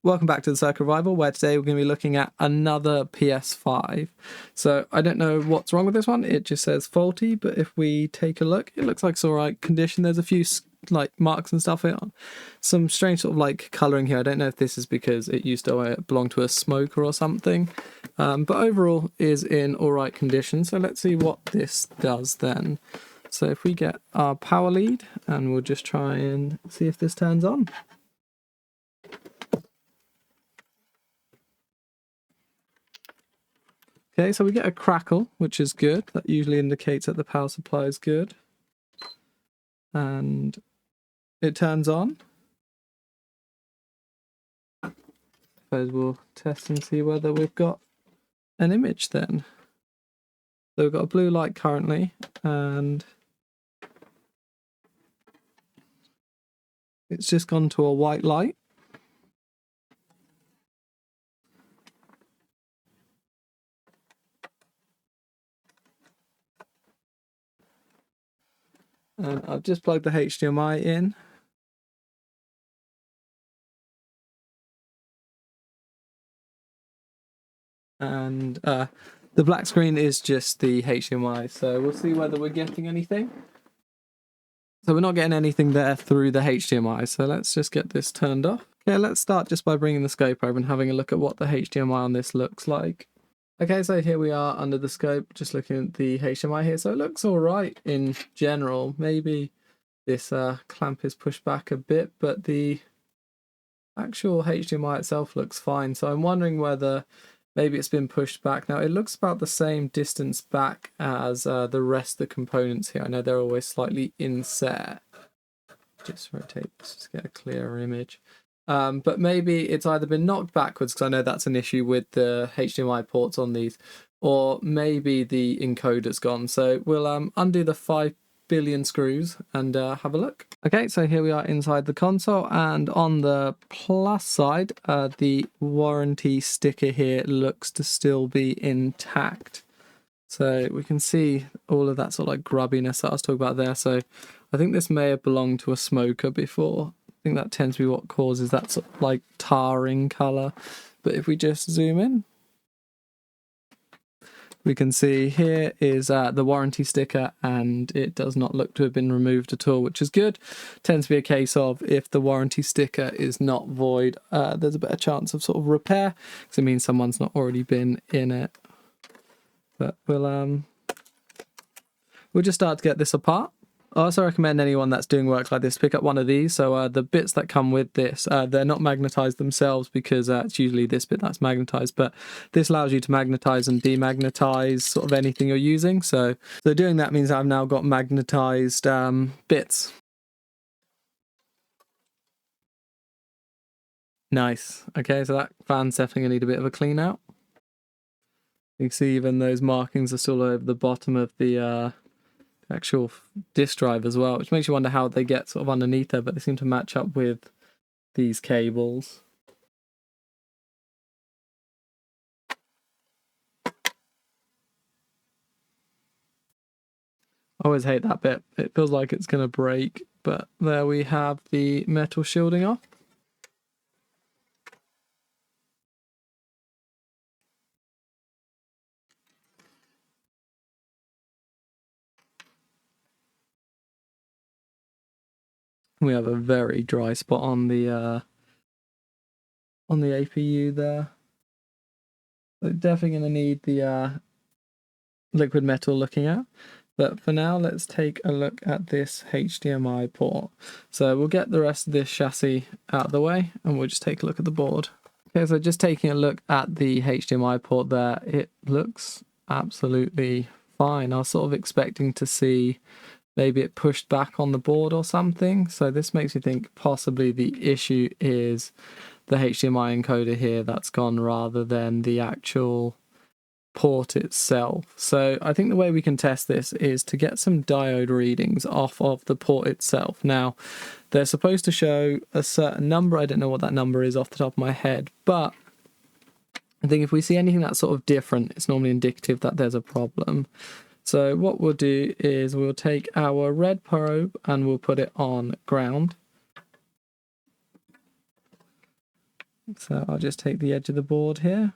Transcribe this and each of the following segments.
Welcome back to the Circuit Revival, where today we're going to be looking at another PS5. So I don't know what's wrong with this one. It just says faulty, but if we take a look, it looks like it's all right condition. There's a few like marks and stuff on. Some strange sort of like colouring here. I don't know if this is because it used to belong to a smoker or something. But overall is in all right condition. So let's see what this does then. So if we get our power lead and we'll just try and see if this turns on. Okay, so we get a crackle, which is good. That usually indicates that the power supply is good. And it turns on. Suppose we'll test and see whether we've got an image then. So we've got a blue light currently, and it's just gone to a white light. And I've just plugged the HDMI in. And the black screen is just the HDMI, so we'll see whether we're getting anything. So we're not getting anything there through the HDMI, so let's just get this turned off. Okay, let's start just by bringing the scope over and having a look at what the HDMI on this looks like. Okay, so here we are under the scope, just looking at the HDMI here. So it looks all right in general. Maybe this clamp is pushed back a bit, but the actual HDMI itself looks fine. So I'm wondering whether maybe it's been pushed back. Now it looks about the same distance back as the rest of the components here. I know they're always slightly inset. Just rotate this to get a clearer image. But maybe it's either been knocked backwards, because I know that's an issue with the HDMI ports on these, or maybe the encoder's gone. So we'll undo the 5 billion screws and have a look. Okay, so here we are inside the console, and on the plus side, the warranty sticker here looks to still be intact. So we can see all of that sort of like grubbiness that I was talking about there. So I think this may have belonged to a smoker before. I think that tends to be what causes that sort of like tarring colour. But if we just zoom in, we can see here is the warranty sticker, and it does not look to have been removed at all, which is good. Tends to be a case of if the warranty sticker is not void, there's a better chance of sort of repair, because it means someone's not already been in it. But we'll just start to get this apart. I also recommend anyone that's doing work like this pick up one of these. So the bits that come with this, they're not magnetized themselves, because it's usually this bit that's magnetized, but this allows you to magnetize and demagnetize sort of anything you're using. So doing that means I've now got magnetized bits. Nice. Okay, so that fan's definitely gonna need a bit of a clean out. You can see even those markings are still over the bottom of the actual disk drive as well, which makes you wonder how they get sort of underneath there, but they seem to match up with these cables. I always hate that bit. It feels like it's going to break, but there we have the metal shielding off. We have a very dry spot on the APU there. So definitely going to need the liquid metal looking at. But for now, let's take a look at this HDMI port. So we'll get the rest of this chassis out of the way, and we'll just take a look at the board. Okay, so just taking a look at the HDMI port there, it looks absolutely fine. I was sort of expecting to see maybe it pushed back on the board or something. So this makes me think possibly the issue is the HDMI encoder here that's gone, rather than the actual port itself. So I think the way we can test this is to get some diode readings off of the port itself. Now, they're supposed to show a certain number. I don't know what that number is off the top of my head, but I think if we see anything that's sort of different, it's normally indicative that there's a problem. So what we'll do is we'll take our red probe and we'll put it on ground. So I'll just take the edge of the board here.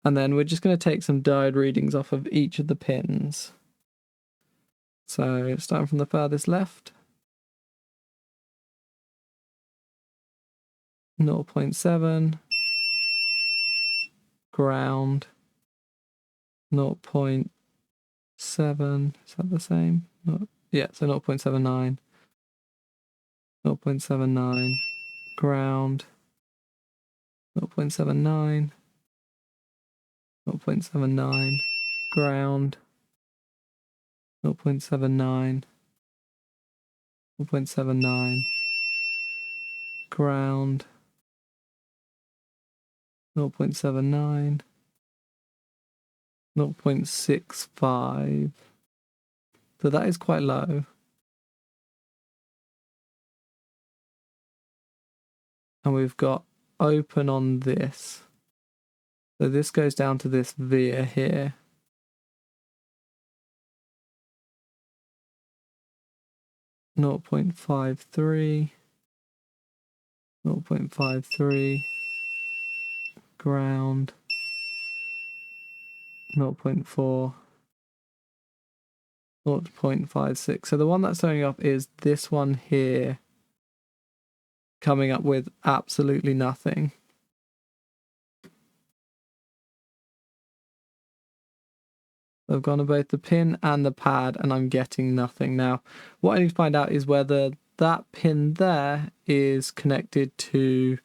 And then we're just going to take some diode readings off of each of the pins. So starting from the furthest left. 0.7. Ground. 0.7. Is that the same? No. Yeah, so 0.79. 0.79. Ground. 0.79. 0.79. Ground. 0.79. 0.79. Ground. 0.79. 0.65. So that is quite low. And we've got open on this. So this goes down to this via here. Zero 0.53. 0.53. Ground. 0.4. 0.56. So the one that's throwing up is this one here, coming up with absolutely nothing. I've gone on both the pin and the pad and I'm getting nothing. Now, what I need to find out is whether that pin there is connected to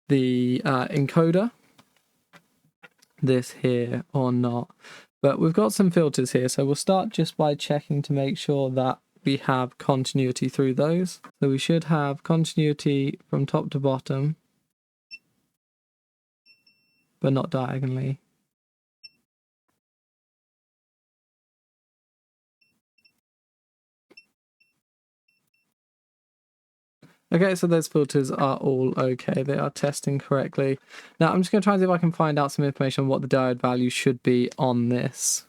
the encoder, this here, or not. But we've got some filters here, so we'll start just by checking to make sure that we have continuity through those. So we should have continuity from top to bottom, but not diagonally. Okay, so those filters are all okay. They are testing correctly. Now I'm just going to try and see if I can find out some information on what the diode value should be on this.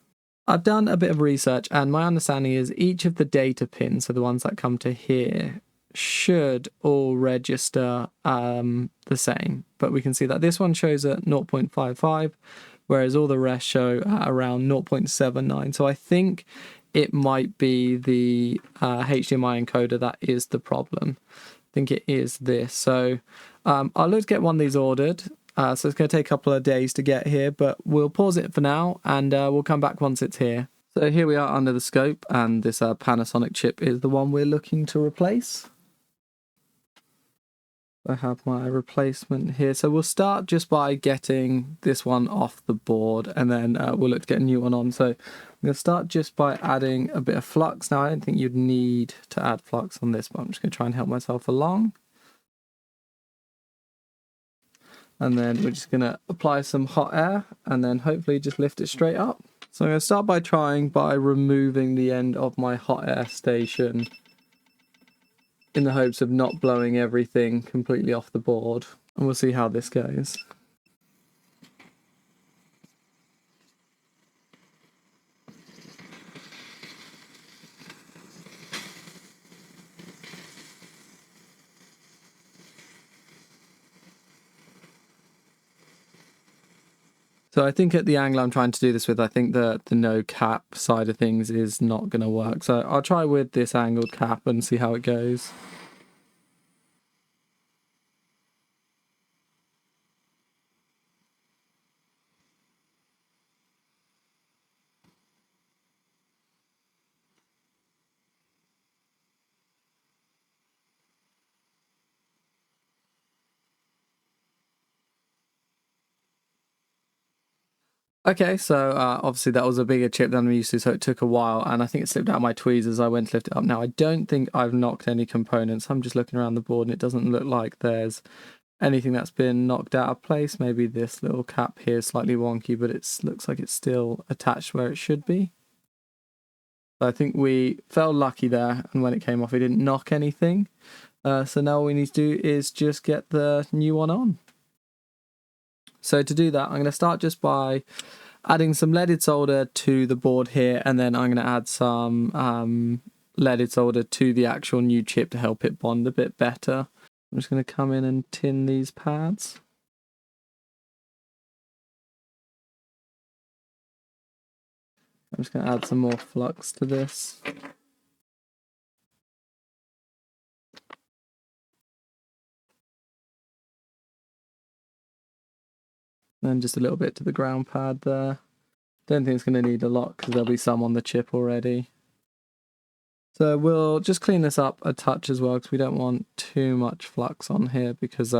I've done a bit of research and my understanding is each of the data pins, so the ones that come to here, should all register the same. But we can see that this one shows at 0.55, whereas all the rest show at around 0.79. So I think it might be the HDMI encoder that is the problem. I think it is this. So I'll look to get one of these ordered. So it's going to take a couple of days to get here, but we'll pause it for now and we'll come back once it's here. So here we are under the scope, and this Panasonic chip is the one we're looking to replace. I have my replacement here. So we'll start just by getting this one off the board, and then we'll look to get a new one on. So I'm going to start just by adding a bit of flux. Now, I don't think you'd need to add flux on this, but I'm just going to try and help myself along. And then we're just going to apply some hot air and then hopefully just lift it straight up. So I'm going to start by trying by removing the end of my hot air station in the hopes of not blowing everything completely off the board. And we'll see how this goes. So I think at the angle I'm trying to do this with, I think the no cap side of things is not going to work. So I'll try with this angled cap and see how it goes. Okay, so obviously that was a bigger chip than I'm used to, so it took a while, and I think it slipped out of my tweezers. I went to lift it up. Now, I don't think I've knocked any components. I'm just looking around the board, and it doesn't look like there's anything that's been knocked out of place. Maybe this little cap here is slightly wonky, but it looks like it's still attached where it should be. So I think we felt lucky there, and when it came off, it didn't knock anything. So now all we need to do is just get the new one on. So to do that, I'm going to start just by adding some leaded solder to the board here, and then I'm going to add some leaded solder to the actual new chip to help it bond a bit better. I'm just going to come in and tin these pads. I'm just going to add some more flux to this. And just a little bit to the ground pad there. Don't think it's going to need a lot because there'll be some on the chip already. So we'll just clean this up a touch as well because we don't want too much flux on here because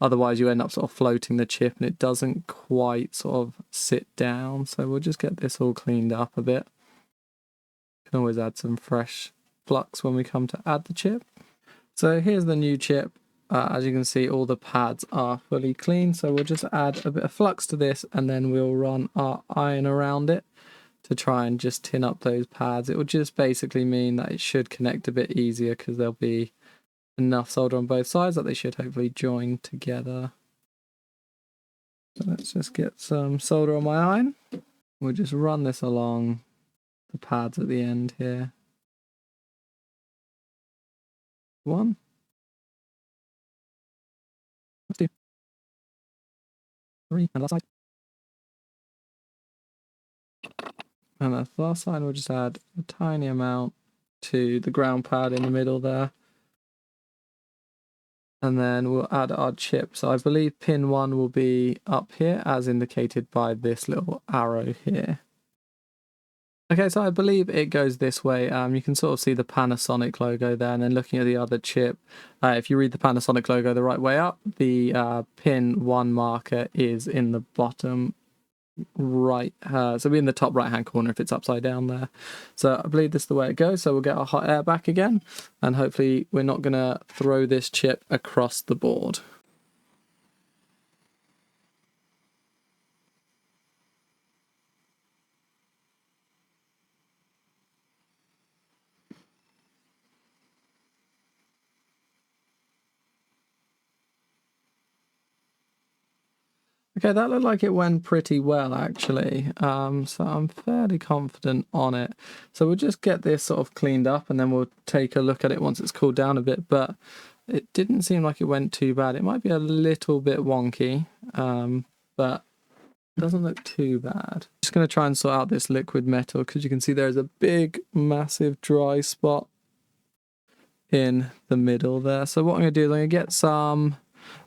otherwise you end up sort of floating the chip and it doesn't quite sort of sit down. So we'll just get this all cleaned up a bit. Can always add some fresh flux when we come to add the chip. So here's the new chip. As you can see, all the pads are fully clean. So we'll just add a bit of flux to this and then we'll run our iron around it to try and just tin up those pads. It will just basically mean that it should connect a bit easier because there'll be enough solder on both sides that they should hopefully join together. So let's just get some solder on my iron. We'll just run this along the pads at the end here. 1. 2. 3. And last side. And the last side we'll just add a tiny amount to the ground pad in the middle there. And then we'll add our chip. So I believe pin 1 will be up here as indicated by this little arrow here. Okay, so I believe it goes this way. You can sort of see the Panasonic logo there, and then looking at the other chip, if you read the Panasonic logo the right way up, the pin 1 marker is in the bottom right, so it'll be in the top right hand corner if it's upside down there. So I believe this is the way it goes. So we'll get our hot air back again, and hopefully we're not going to throw this chip across the board. Okay, that looked like it went pretty well actually. So I'm fairly confident on it. So we'll just get this sort of cleaned up and then we'll take a look at it once it's cooled down a bit. But it didn't seem like it went too bad. It might be a little bit wonky, but it doesn't look too bad. Just going to try and sort out this liquid metal because you can see there's a big, massive dry spot in the middle there. So what I'm going to do is I'm going to get some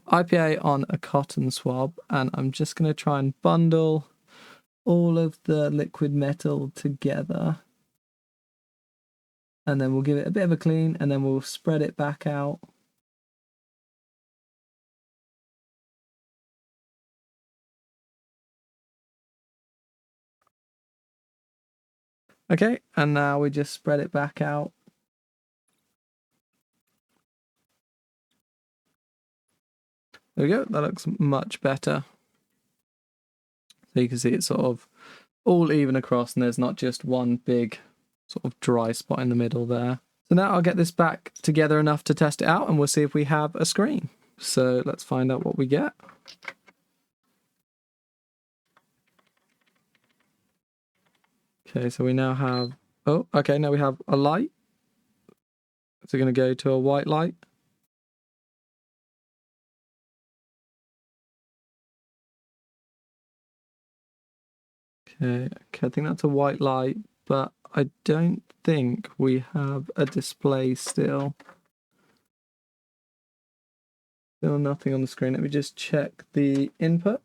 IPA on a cotton swab and I'm just going to try and bundle all of the liquid metal together, and then we'll give it a bit of a clean and then we'll spread it back out. Okay, and now we just spread it back out. There we go, that looks much better. So you can see it's sort of all even across and there's not just one big sort of dry spot in the middle there. So now I'll get this back together enough to test it out and we'll see if we have a screen. So let's find out what we get. Okay, so we now have, oh, okay, now we have a light. So we're going to go to a white light. Okay, I think that's a white light, but I don't think we have a display still. Still nothing on the screen. Let me just check the input.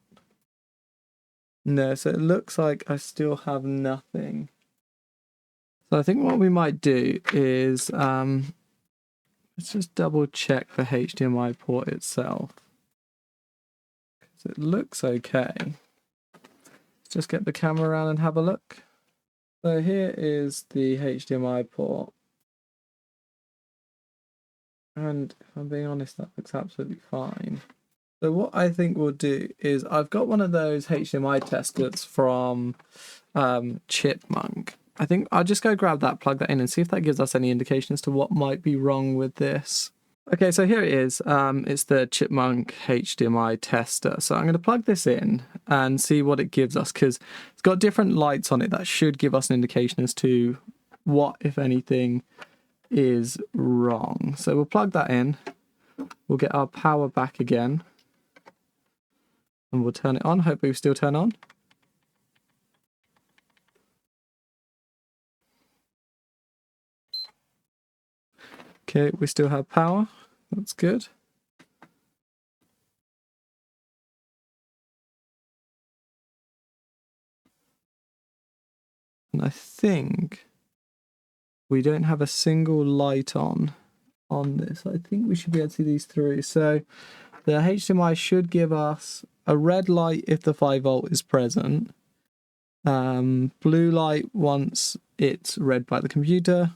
No, so it looks like I still have nothing. So I think what we might do is, let's just double check the HDMI port itself. Because it looks okay. Let's just get the camera around and have a look. So here is the HDMI port. And if I'm being honest, that looks absolutely fine. So what I think we'll do is I've got one of those HDMI testers from Chipmunk. I think I'll just go grab that, plug that in and see if that gives us any indication as to what might be wrong with this. Okay, so here it is. It's the Chipmunk HDMI tester. So I'm going to plug this in and see what it gives us because it's got different lights on it that should give us an indication as to what, if anything, is wrong. So we'll plug that in. We'll get our power back again. And we'll turn it on. Hopefully we still turn on. Okay, we still have power. That's good. And I think we don't have a single light on this. I think we should be able to see these through. So the HDMI should give us a red light if the 5V is present. Blue light once it's read by the computer.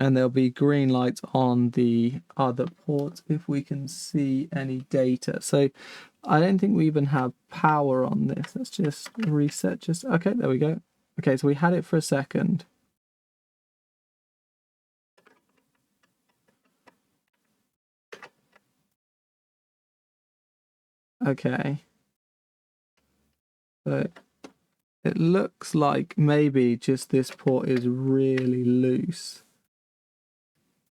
And there'll be green lights on the other ports if we can see any data. So I don't think we even have power on this. Let's just reset. Okay, there we go. Okay, so we had it for a second. Okay. So it looks like maybe just this port is really loose.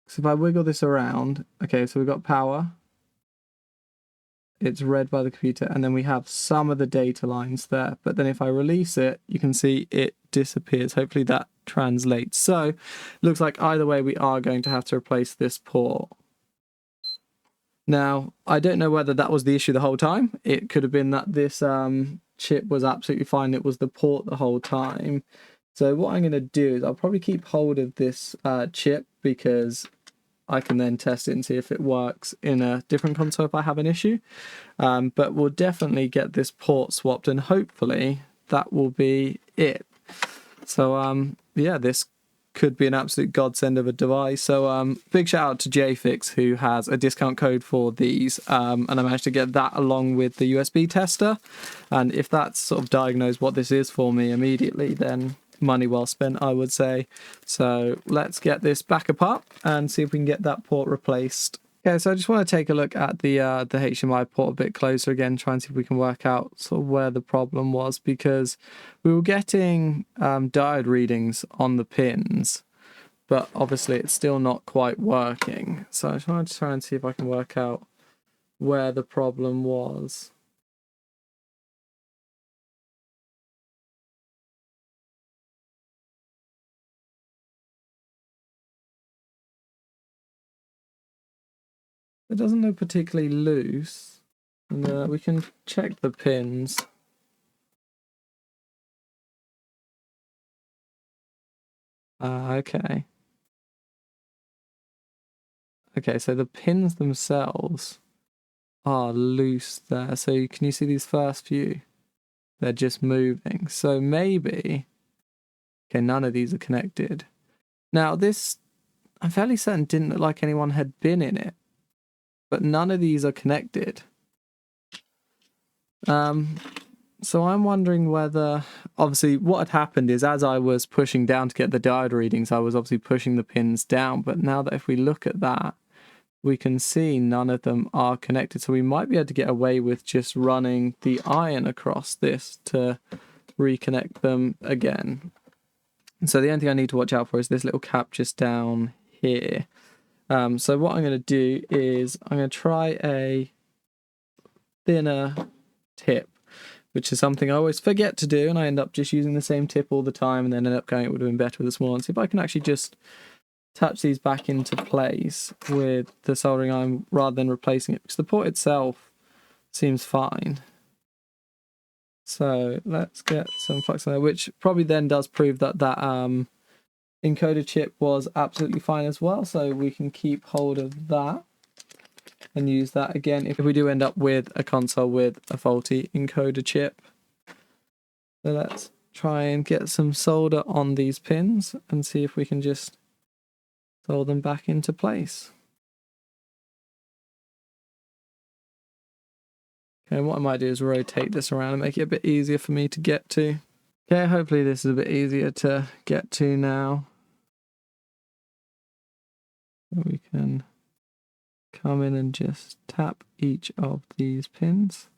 So if I wiggle this around, okay, so we've got power. It's read by the computer, and then we have some of the data lines there. But then if I release it, you can see it disappears. Hopefully that translates. So looks like either way we are going to have to replace this port. Now, I don't know whether that was the issue the whole time. It could have been that this chip was absolutely fine. It was the port the whole time. So what I'm going to do is I'll probably keep hold of this chip because I can then test it and see if it works in a different console if I have an issue. But we'll definitely get this port swapped and hopefully that will be it. So yeah, this could be an absolute godsend of a device. So big shout out to JFix who has a discount code for these, and I managed to get that along with the USB tester. And if that's sort of diagnosed what this is for me immediately, then money well spent, I would say. So let's get this back apart and see if we can get that port replaced. Okay, so I just want to take a look at the HDMI port a bit closer again, try and see if we can work out sort of where the problem was, because we were getting diode readings on the pins, but obviously it's still not quite working. So I just want to try and see if I can work out where the problem was. It doesn't look particularly loose. And we can check the pins. Okay. Okay, so the pins themselves are loose there. So can you see these first few? They're just moving. So maybe... Okay, none of these are connected. Now this, I'm fairly certain, didn't look like anyone had been in it. But none of these are connected. So I'm wondering whether... Obviously, what had happened is as I was pushing down to get the diode readings, I was obviously pushing the pins down. But now that if we look at that, we can see none of them are connected. So we might be able to get away with just running the iron across this to reconnect them again. And so the only thing I need to watch out for is this little cap just down here. So what I'm going to do is I'm going to try a thinner tip, which is something I always forget to do, and I end up just using the same tip all the time and then end up going, it would have been better with a small one. See if I can actually just touch these back into place with the soldering iron rather than replacing it, because the port itself seems fine. So let's get some flux on there, which probably then does prove that that encoder chip was absolutely fine as well. So we can keep hold of that and use that again if we do end up with a console with a faulty encoder chip. So let's try and get some solder on these pins and see if we can just solder them back into place. Okay, what I might do is rotate this around and make it a bit easier for me to get to. Okay, hopefully this is a bit easier to get to now. We can come in and just tap each of these pins.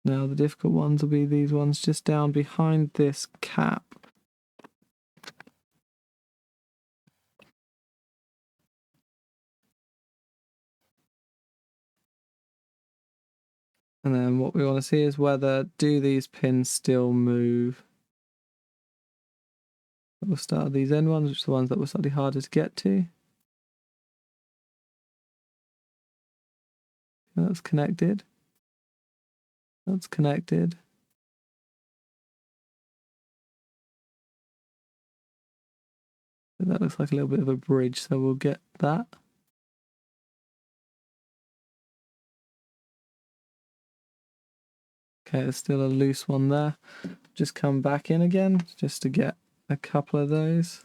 Now the difficult ones will be these ones just down behind this cap. And then what we want to see is whether do these pins still move. We'll start with these end ones, which are the ones that were slightly harder to get to. That's connected. That's connected. That looks like a little bit of a bridge, so we'll get that. Okay, there's still a loose one there. Just come back in again, just to get a couple of those.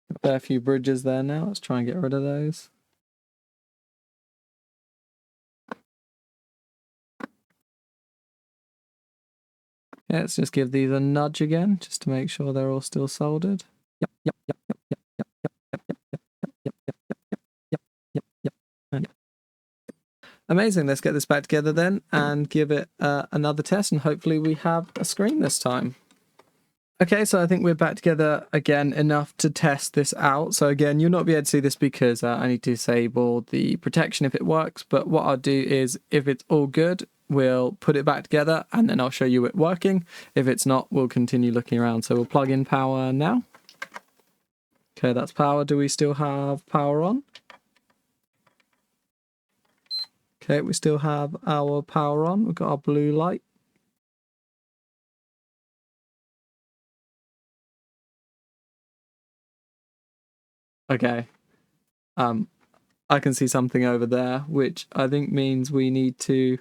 A fair few bridges there now. Let's try and get rid of those. Yeah, let's just give these a nudge again, just to make sure they're all still soldered. Yep, yep, yep, yep, yep, yep, yep, yep, yep, yep, yep, yep, yep, yep, yep, yep. Amazing. Let's get this back together then and give it another test, and hopefully we have a screen this time. Okay, so I think we're back together again enough to test this out. So again, you'll not be able to see this because I need to disable the protection if it works. But what I'll do is, if it's all good, we'll put it back together and then I'll show you it working. If it's not, we'll continue looking around. So we'll plug in power now. Okay, that's power. Do we still have power on? Okay, we still have our power on. We've got our blue light. Okay. I can see something over there, which I think means we need to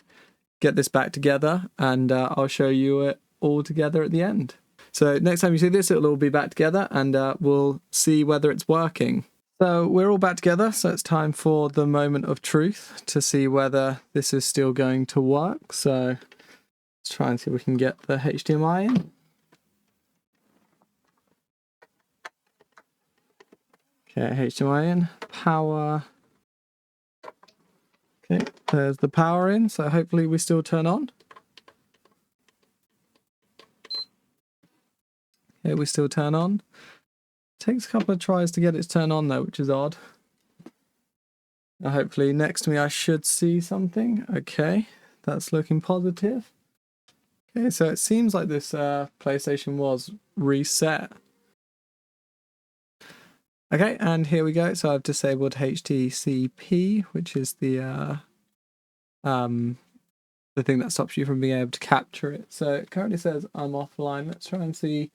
get this back together, and I'll show you it all together at the end. So next time you see this, it'll all be back together, and we'll see whether it's working. So we're all back together, so it's time for the moment of truth to see whether this is still going to work. So let's try and see if we can get the HDMI in. Okay, HDMI in, power. Okay, there's the power in, so hopefully we still turn on. Okay, we still turn on. Takes a couple of tries to get it to turn on though, which is odd. Now hopefully next to me I should see something. Okay, that's looking positive. Okay, so it seems like this PlayStation was reset. Okay, and here we go. So I've disabled HDCP, which is the thing that stops you from being able to capture it. So it currently says I'm offline. Let's try and see,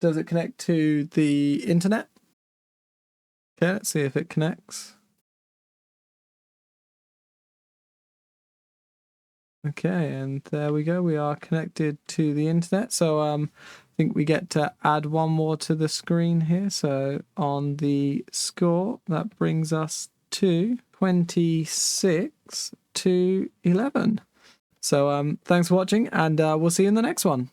does it connect to the internet? Okay, let's see if it connects. Okay, and there we go. We are connected to the internet. So I think we get to add one more to the screen here. So on the score, that brings us to 26 to 11. So thanks for watching, and we'll see you in the next one.